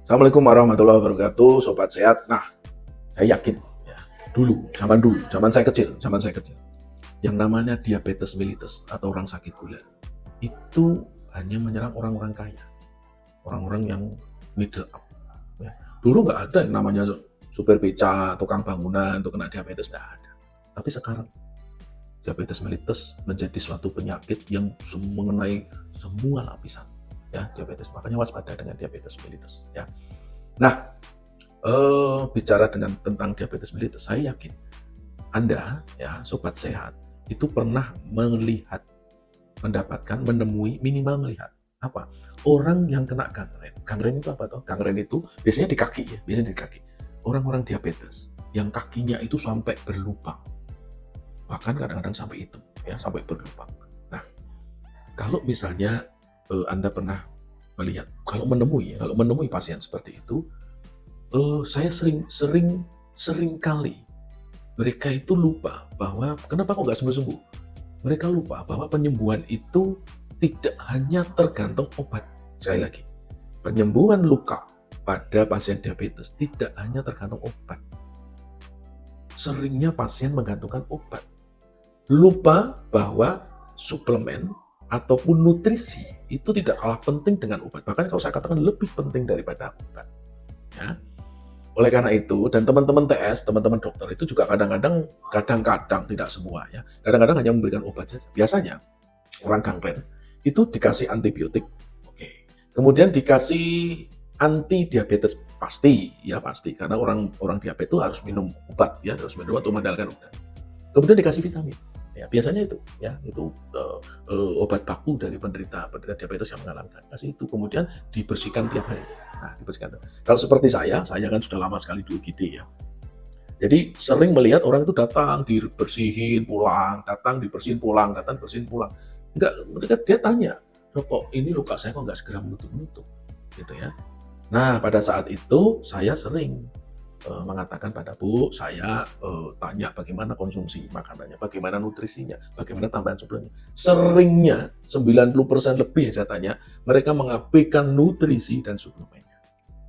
Assalamualaikum warahmatullahi wabarakatuh, sobat sehat. Nah, saya yakin ya, zaman saya kecil, yang namanya diabetes mellitus atau orang sakit gula itu hanya menyerang orang-orang kaya, orang-orang yang middle up. Ya. Dulu nggak ada yang namanya supir beca, tukang bangunan untuk kena diabetes, nggak ada. Tapi sekarang diabetes mellitus menjadi suatu penyakit yang mengenai semua lapisan. Ya, diabetes, makanya waspada dengan diabetes mellitus. Ya. Nah, bicara tentang diabetes mellitus, saya yakin Anda, ya, sobat sehat, itu pernah minimal melihat apa? Orang yang kena gangren. Gangren itu apa toh? Gangren itu biasanya di kaki ya, biasanya di kaki. Orang-orang diabetes yang kakinya itu sampai berlubang, bahkan kadang-kadang sampai hitam, ya, sampai berlubang. Nah, kalau misalnya Anda pernah melihat, kalau menemui pasien seperti itu, saya sering kali mereka itu lupa bahwa kenapa kok nggak sembuh-sembuh. Mereka lupa bahwa penyembuhan itu tidak hanya tergantung obat. Sekali lagi, penyembuhan luka pada pasien diabetes tidak hanya tergantung obat. Seringnya pasien menggantungkan obat, lupa bahwa suplemen ataupun nutrisi itu tidak kalah penting dengan obat. Bahkan kalau saya katakan lebih penting daripada obat. Ya. Oleh karena itu, dan teman-teman TS, teman-teman dokter itu juga kadang-kadang, tidak semua ya, kadang-kadang hanya memberikan obat saja. Biasanya orang gangren itu dikasih antibiotik, oke. Kemudian dikasih anti diabetes pasti, ya pasti, karena orang diabetes itu harus minum obat, ya harus minum obat untuk mengendalikan obat. Kemudian dikasih vitamin. Ya, biasanya itu, ya itu obat baku dari penderita diabetes yang mengalami kasih itu, kemudian dibersihkan tiap hari. Nah, dibersihkan. Kalau seperti saya kan sudah lama sekali di UGD ya. Jadi sering melihat orang itu datang dibersihin pulang, datang dibersihin pulang, datang bersihin pulang. Enggak, mereka dia tanya, kok ini luka saya kok nggak segera menutup, gitu ya. Nah, pada saat itu saya sering mengatakan pada Bu, saya tanya bagaimana konsumsi makanannya, bagaimana nutrisinya, bagaimana tambahan suplemennya. Seringnya 90% lebih yang saya tanya, mereka mengabaikan nutrisi dan suplemennya.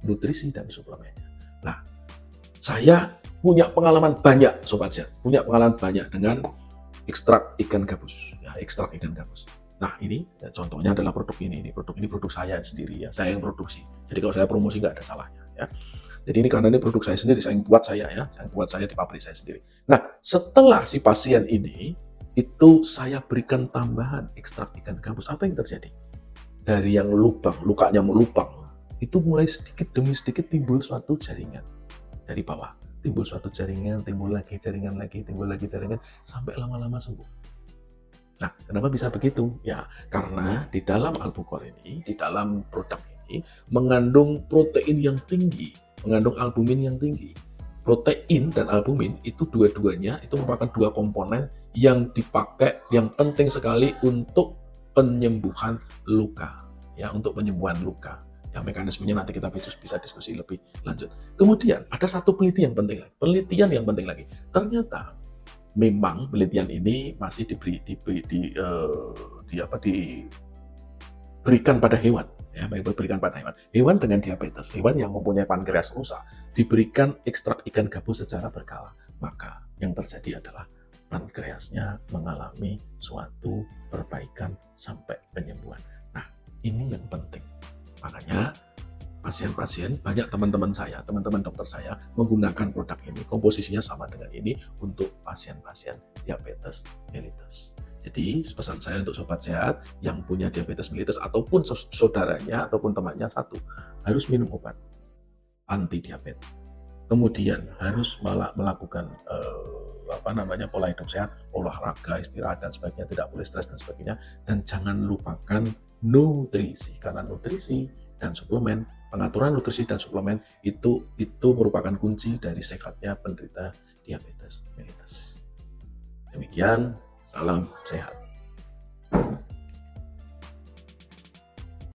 Nutrisi dan suplemennya. Nah, saya punya pengalaman banyak, sobat sehat, punya pengalaman banyak dengan ekstrak ikan gabus. Ya, ekstrak ikan gabus. Nah, ini ya, contohnya adalah produk ini. Produk ini produk saya sendiri ya, saya yang produksi. Jadi kalau saya promosi nggak ada salahnya ya. Jadi ini karena ini produk saya sendiri, saya buat saya di pabrik saya sendiri. Nah, setelah si pasien ini, itu saya berikan tambahan ekstrak ikan gabus. Apa yang terjadi? Dari yang lukanya melubang, itu mulai sedikit demi sedikit timbul suatu jaringan dari bawah. Timbul suatu jaringan, timbul lagi jaringan, sampai lama-lama sembuh. Nah, kenapa bisa begitu? Ya, karena di dalam Albucor ini, di dalam produk ini, mengandung protein yang tinggi, mengandung albumin yang tinggi. Protein dan albumin itu dua-duanya itu merupakan dua komponen yang dipakai, yang penting sekali untuk penyembuhan luka. Ya, untuk penyembuhan luka. Ya, mekanismenya nanti kita bisa diskusi lebih lanjut. Kemudian ada satu penelitian yang penting lagi. Ternyata memang penelitian ini masih diberikan pada hewan, ya, diberikan pada hewan. Hewan dengan diabetes, hewan yang mempunyai pankreas rusak, diberikan ekstrak ikan gabus secara berkala. Maka yang terjadi adalah pankreasnya mengalami suatu perbaikan sampai penyembuhan. Nah, ini yang penting. Makanya pasien-pasien, banyak teman-teman dokter saya menggunakan produk ini, komposisinya sama dengan ini untuk pasien-pasien diabetes mellitus. Jadi pesan saya untuk sobat sehat yang punya diabetes mellitus ataupun saudaranya ataupun temannya, satu, harus minum obat anti diabetes. Kemudian harus melakukan pola hidup sehat, olahraga, istirahat dan sebagainya, tidak boleh stres dan sebagainya, dan jangan lupakan nutrisi, karena nutrisi dan suplemen, pengaturan nutrisi dan suplemen itu merupakan kunci dari sehatnya penderita diabetes mellitus. Demikian, salam sehat.